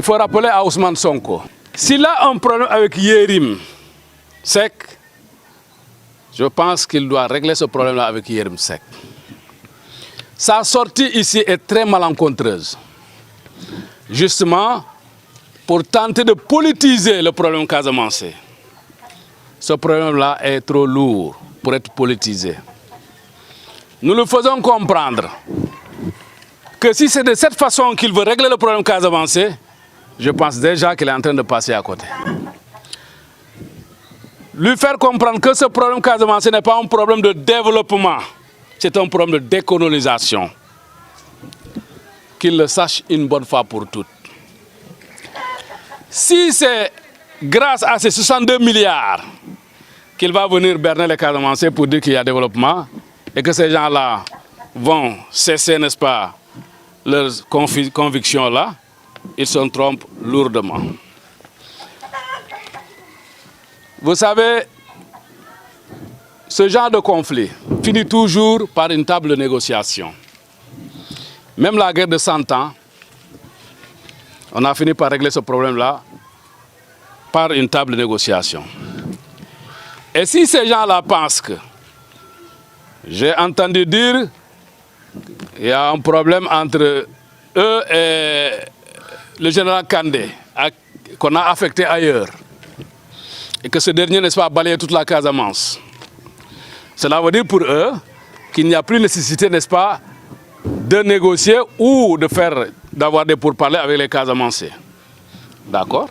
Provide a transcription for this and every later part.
faut rappeler à Ousmane Sonko, s'il a un problème avec Yérim Seck, je pense qu'il doit régler ce problème-là avec Yérim Seck. Sa sortie ici est très malencontreuse, justement pour tenter de politiser le problème casamançais. Ce problème-là est trop lourd pour être politisé. Nous le faisons comprendre que si c'est de cette façon qu'il veut régler le problème casamançais, je pense déjà qu'il est en train de passer à côté. Lui faire comprendre que ce problème casamançais n'est pas un problème de développement, c'est un problème de décolonisation. Qu'il le sache une bonne fois pour toutes. Si c'est grâce à ces 62 milliards qu'il va venir berner les Casamançais pour dire qu'il y a développement et que ces gens-là vont cesser, n'est-ce pas, leurs convictions-là, ils se trompent lourdement. Vous savez, ce genre de conflit finit toujours par une table de négociation. Même la guerre de 100 ans, on a fini par régler ce problème-là par une table de négociation. Et si ces gens-là pensent que, j'ai entendu dire, il y a un problème entre eux et le général Kandé, qu'on a affecté ailleurs, et que ce dernier, n'est-ce pas, a balayé toute la Casamance. Cela veut dire pour eux qu'il n'y a plus nécessité, n'est-ce pas, de négocier ou d'avoir des pourparlers avec les Casamançais. D'accord?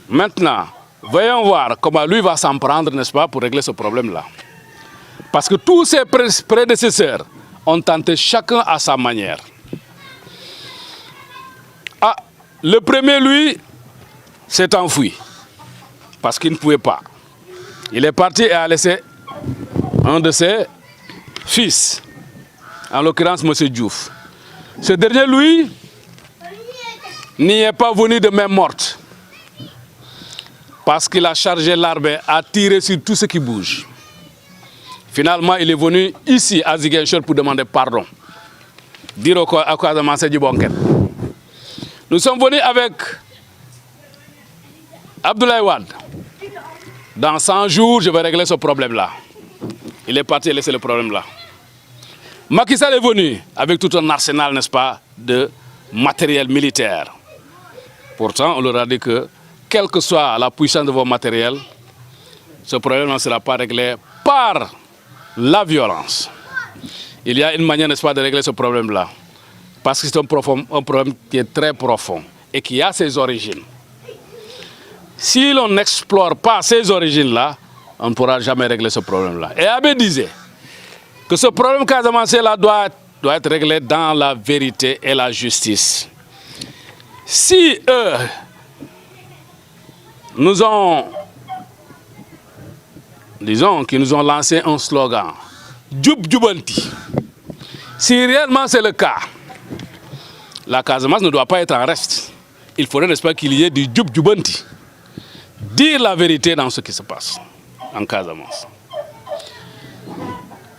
Maintenant, voyons voir comment lui va s'en prendre, n'est-ce pas, pour régler ce problème-là. Parce que tous ses prédécesseurs ont tenté chacun à sa manière. Ah, le premier, lui, s'est enfui. Parce qu'il ne pouvait pas. Il est parti et a laissé un de ses fils, en l'occurrence M. Diouf. Ce dernier, lui, n'y est pas venu de main morte. Parce qu'il a chargé l'armée à tirer sur tout ce qui bouge. Finalement, il est venu ici à Ziguinchor pour demander pardon. Dire à Casamance du Bonken. Nous sommes venus avec Abdoulaye Wade. Dans 100 jours, je vais régler ce problème-là. Il est parti et laissé le problème-là. Macky Sall est venu avec tout un arsenal, n'est-ce pas, de matériel militaire. Pourtant, on leur a dit que, quelle que soit la puissance de vos matériels, ce problème ne sera pas réglé par la violence. Il y a une manière, n'est-ce pas, de régler ce problème-là. Parce que c'est un problème qui est très profond et qui a ses origines. Si l'on n'explore pas ces origines-là, on ne pourra jamais régler ce problème-là. Et Abbé disait que ce problème casamançais-là doit être réglé dans la vérité et la justice. Si eux nous ont, disons, qu'ils nous ont lancé un slogan, Djoub Djoubanti, si réellement c'est le cas, la Casamance ne doit pas être en reste. Il faudrait, n'est-ce pas, qu'il y ait du Djoub Djoubanti. Dire la vérité dans ce qui se passe en Casamance.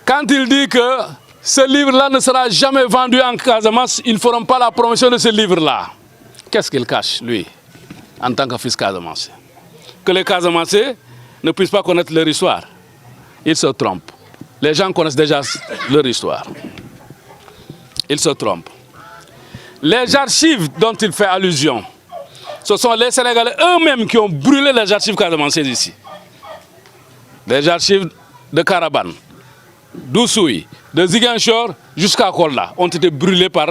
Quand il dit que ce livre-là ne sera jamais vendu en Casamance, ils ne feront pas la promotion de ce livre-là. Qu'est-ce qu'il cache, lui, en tant que fils Casamance? Que les Casamancés ne puissent pas connaître leur histoire. Ils se trompent. Les gens connaissent déjà leur histoire. Ils se trompent. Les archives dont il fait allusion, ce sont les Sénégalais eux-mêmes qui ont brûlé les archives casamancaises ici. Les archives de Carabane, d'Oussoui, de Ziguinchor jusqu'à Kolda ont été brûlées par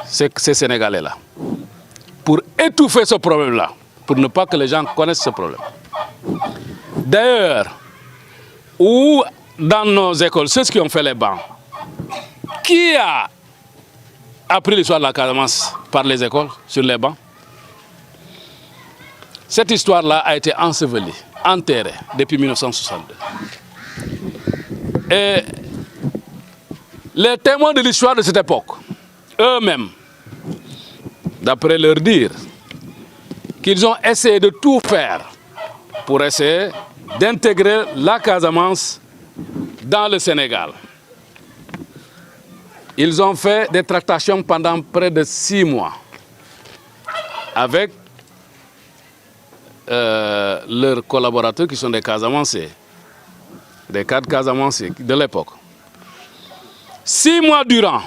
ces Sénégalais-là. Pour étouffer ce problème-là, pour ne pas que les gens connaissent ce problème. D'ailleurs, ou dans nos écoles, ceux qui ont fait les bancs, qui a appris l'histoire de la Casamance par les écoles, sur les bancs? Cette histoire-là a été ensevelie, enterrée depuis 1962. Et les témoins de l'histoire de cette époque, eux-mêmes, d'après leur dire, qu'ils ont essayé de tout faire pour essayer d'intégrer la Casamance dans le Sénégal. Ils ont fait des tractations pendant près de 6 mois. avec leurs collaborateurs qui sont des Casamancés, des cadres Casamancés de l'époque. 6 mois durant,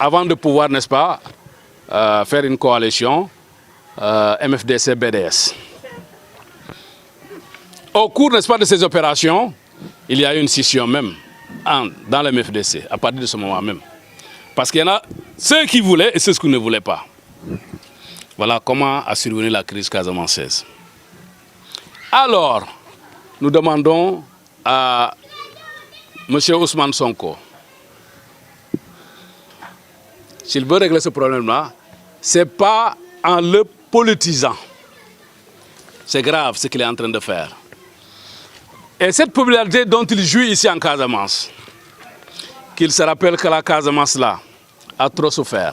avant de pouvoir, n'est-ce pas, faire une coalition MFDC-BDS. Au cours, n'est-ce pas, de ces opérations, il y a eu une scission même dans le MFDC, à partir de ce moment même. Parce qu'il y en a ceux qui voulaient et ceux qui ne voulaient pas. Voilà comment a survenu la crise casamançaise. Alors, nous demandons à M. Ousmane Sonko, s'il veut régler ce problème-là, ce n'est pas en le politisant. C'est grave ce qu'il est en train de faire. Et cette popularité dont il jouit ici en Casamance, qu'il se rappelle que la Casamance là a trop souffert.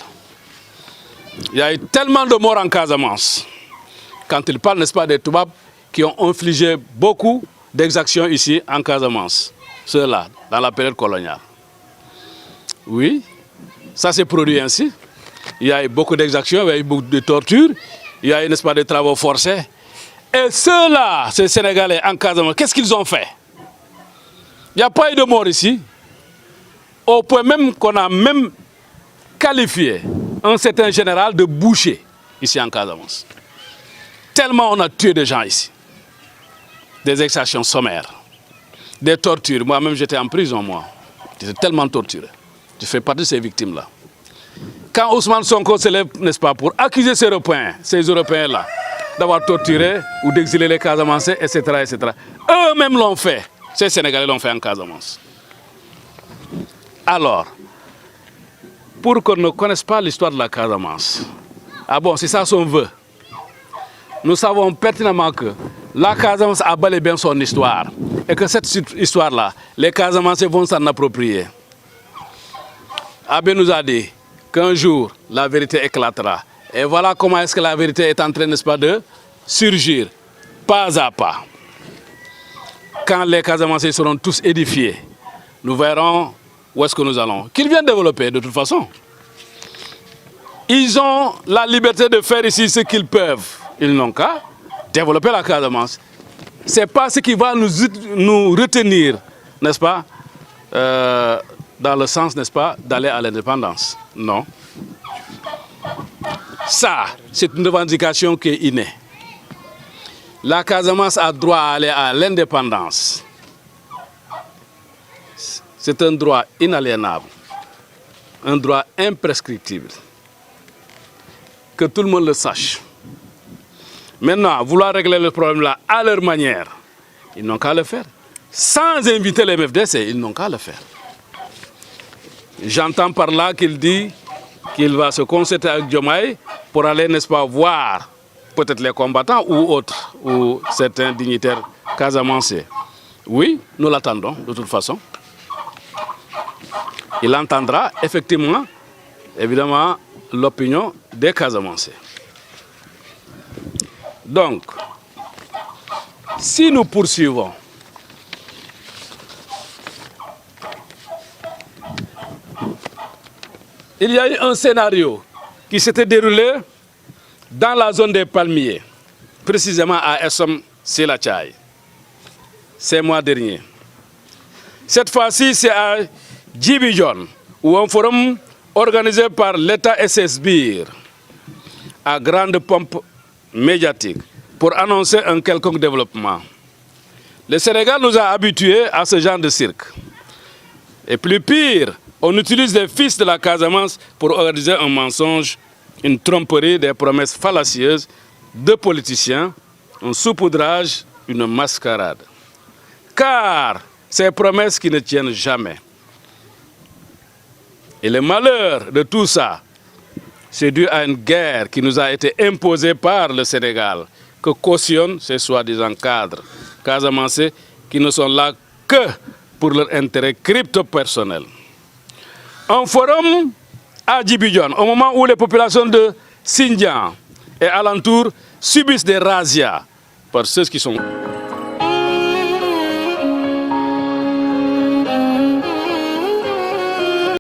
Il y a eu tellement de morts en Casamance. Quand il parle, n'est-ce pas, des Toubabs qui ont infligé beaucoup d'exactions ici en Casamance. Ceux-là, dans la période coloniale. Oui, ça s'est produit ainsi. Il y a eu beaucoup d'exactions, il y a eu beaucoup de tortures, il y a eu, n'est-ce pas, des travaux forcés. Et ceux-là, ces Sénégalais en Casamance, qu'est-ce qu'ils ont fait? Il n'y a pas eu de mort ici. Au point même qu'on a même qualifié un certain général de boucher ici en Casamance. Tellement on a tué des gens ici. Des exactions sommaires, des tortures. Moi-même, j'étais en prison, moi. J'étais tellement torturé. Je fais partie de ces victimes-là. Quand Ousmane Sonko se lève, n'est-ce pas, pour accuser ces Européens-là, d'avoir torturé ou d'exiler les Casamancés, etc., etc. Eux-mêmes l'ont fait. Ces Sénégalais l'ont fait en Casamance. Alors, pour qu'on ne connaisse pas l'histoire de la Casamance, ah bon, c'est ça son vœu. Nous savons pertinemment que la Casamance a bel et bien son histoire. Et que cette histoire-là, les Casamancés vont s'en approprier. Abbé nous a dit qu'un jour, la vérité éclatera. Et voilà comment est-ce que la vérité est en train, n'est-ce pas, de surgir, pas à pas. Quand les Casamancés seront tous édifiés, nous verrons où est-ce que nous allons. Qu'ils viennent développer, de toute façon. Ils ont la liberté de faire ici ce qu'ils peuvent. Ils n'ont qu'à développer la Casamance. Ce n'est pas ce qui va nous retenir, n'est-ce pas, dans le sens, n'est-ce pas, d'aller à l'indépendance. Non. Ça, c'est une revendication qui est innée. La Casamance a droit à aller à l'indépendance. C'est un droit inaliénable, un droit imprescriptible. Que tout le monde le sache. Maintenant, vouloir régler le problème là à leur manière, ils n'ont qu'à le faire. Sans inviter les MFDC, ils n'ont qu'à le faire. J'entends par là qu'il dit qu'il va se concerter avec Diomaye pour aller, n'est-ce pas, voir peut-être les combattants ou autres, ou certains dignitaires casamancés. Oui, nous l'attendons de toute façon. Il entendra effectivement, évidemment, l'opinion des Casamancés. Donc, si nous poursuivons, il y a eu un scénario qui s'était déroulé dans la zone des palmiers, précisément à Essom-Silachai, ces mois derniers. Cette fois-ci, c'est à Djibijon, où un forum organisé par l'État SSBIR, à grande pompe médiatique, pour annoncer un quelconque développement. Le Sénégal nous a habitués à ce genre de cirque. Et plus pire, on utilise les fils de la Casamance pour organiser un mensonge, une tromperie, des promesses fallacieuses de politiciens, un saupoudrage, une mascarade. Car ces promesses qui ne tiennent jamais. Et le malheur de tout ça, c'est dû à une guerre qui nous a été imposée par le Sénégal, que cautionnent ces soi-disant cadres casamancés qui ne sont là que pour leur intérêt crypto-personnel. Un forum à Djibijon, au moment où les populations de Sindian et alentours subissent des razzias par ceux qui sont...